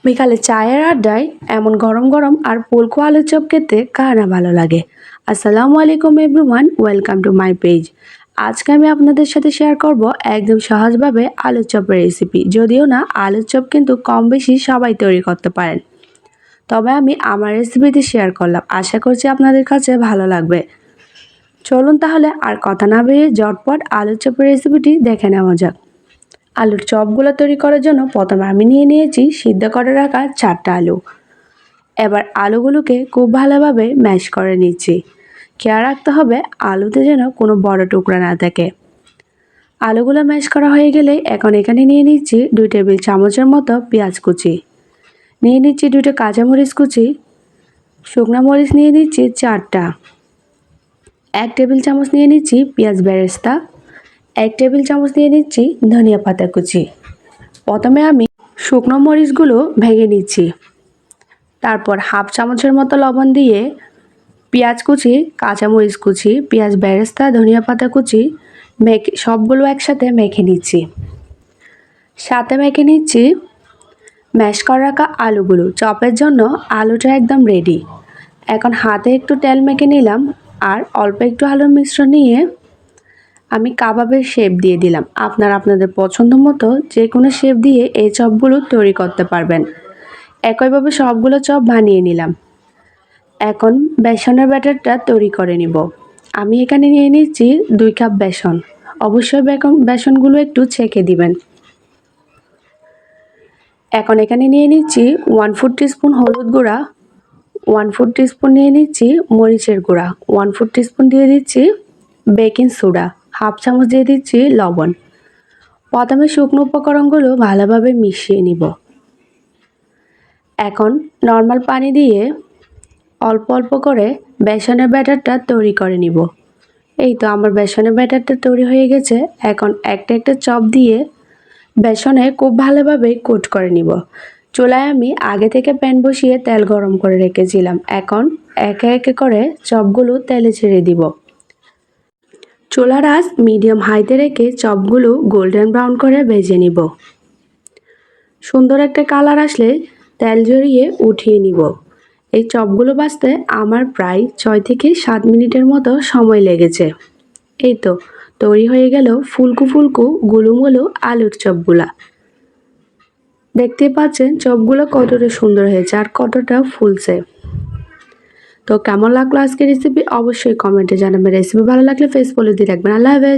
বিকালে চায়ের আড্ডায় এমন গরম গরম আর পুলকো আলুর চপ খেতে কার না ভালো লাগে। আসসালামু আলাইকুম everyone, welcome to my page. আজকে আমি আপনাদের সাথে শেয়ার করব একদম সহজভাবে আলুর চপের রেসিপি। যদিও না আলুর চপ কিন্তু কম বেশি সবাই তৈরি করতে পারেন, তবে আমি আমার রেসিপিটি শেয়ার করলাম। আশা করছি আপনাদের কাছে ভালো লাগবে। চলুন তাহলে আর কথা না বেরিয়ে ঝটপট আলুর চপের রেসিপিটি দেখে নেওয়া যাক। আলুর চপগুলো তৈরি করার জন্য প্রথমে আমি নিয়ে নিয়েছি সিদ্ধ করে রাখা 4টা আলু। এবার আলুগুলোকে খুব ভালোভাবে ম্যাশ করে নিচ্ছি। খেয়াল রাখতে হবে আলুতে যেন কোনো বড় টুকরা না থাকে। আলুগুলো ম্যাশ করা হয়ে গেলে এখন এখানে নিয়ে নিচ্ছি 2 টেবিল চামচের মতো পেঁয়াজ কুচি, নিয়ে নিচ্ছি 2টা কাঁচামরিচ কুচি, শুকনো মরিচ নিয়ে নিচ্ছি 4টা, 1 টেবিল চামচ নিয়ে নিচ্ছি পেঁয়াজ বেরেস্তা, 1 টেবিল চামচ নিয়ে নিচ্ছি ধনিয়া পাতা কুচি। প্রথমে আমি শুকনো মরিচগুলো ভেঙে নিচ্ছি, তারপর হাফ চামচের মতো লবণ দিয়ে পেঁয়াজ কুচি, কাঁচামরিচ কুচি, পেঁয়াজ বেরেস্তা, ধনিয়া পাতা কুচি সবগুলো একসাথে মেখে নিচ্ছি। সাথে মেখে নিচ্ছি ম্যাশ করে রাখা আলুগুলো। চপের জন্য আলুটা একদম রেডি। এখন হাতে একটু তেল মেখে নিলাম আর অল্প একটু আলুর মিশ্রণ নিয়ে আমি কাবাবের শেপ দিয়ে দিলাম। আপনারা আপনাদের পছন্দ মতো যে কোনো শেপ দিয়ে এই চপগুলো তৈরি করতে পারবেন। একইভাবে সবগুলো চপ বানিয়ে নিলাম। এখন বেসনের ব্যাটারটা তৈরি করে নিব। আমি এখানে নিয়ে নিচ্ছি 2 কাপ বেসন। অবশ্যই বেসনগুলো একটু ছেঁকে দিবেন। এখন এখানে নিয়ে নিচ্ছি 1/4 টিস্পুন হলুদ গুঁড়া, 1/4 টিস্পুন নিয়ে নিচ্ছি মরিচের গুঁড়া, 1/4 টিস্পুন দিয়ে দিচ্ছি বেকিং সোডা, হাফ চামচ দিয়ে দিচ্ছি লবণ। প্রথমে শুকনো উপকরণগুলো ভালোভাবে মিশিয়ে নিব। এখন নর্মাল পানি দিয়ে অল্প অল্প করে বেসনের ব্যাটারটা তৈরি করে নিব। এই তো আমার বেসনের ব্যাটারটা তৈরি হয়ে গেছে। এখন একটা একটা চপ দিয়ে বেসনে খুব ভালোভাবে কোট করে নিব। চুলায় আমি আগে থেকে প্যান বসিয়ে তেল গরম করে রেখেছিলাম। এখন একে একে করে চপগুলো তেলে ছেড়ে দিব। চুলার আঁচ মিডিয়াম হাইতে রেখে চপগুলো গোল্ডেন ব্রাউন করে ভেজে নিব। সুন্দর একটা কালার আসলে তেল ঝরিয়ে উঠিয়ে নিব। এই চপগুলো ভাজতে আমার প্রায় 6 থেকে 7 মিনিটের মতো সময় লেগেছে। এই তো তৈরি হয়ে গেল ফুলকো ফুলকো গুলুমুলু আলুর চপগুলা। দেখতে পাচ্ছেন চপগুলো কতটা সুন্দর হয়েছে আর কতটা ফুলছে। তো কেমন লাগলো আজকের রেসিপি অবশ্যই কমেন্টে জানাবেন। রেসিপি ভালো লাগলে ফেস ফলো দিয়ে রাখবেন। আল্লাহ হাফেজ।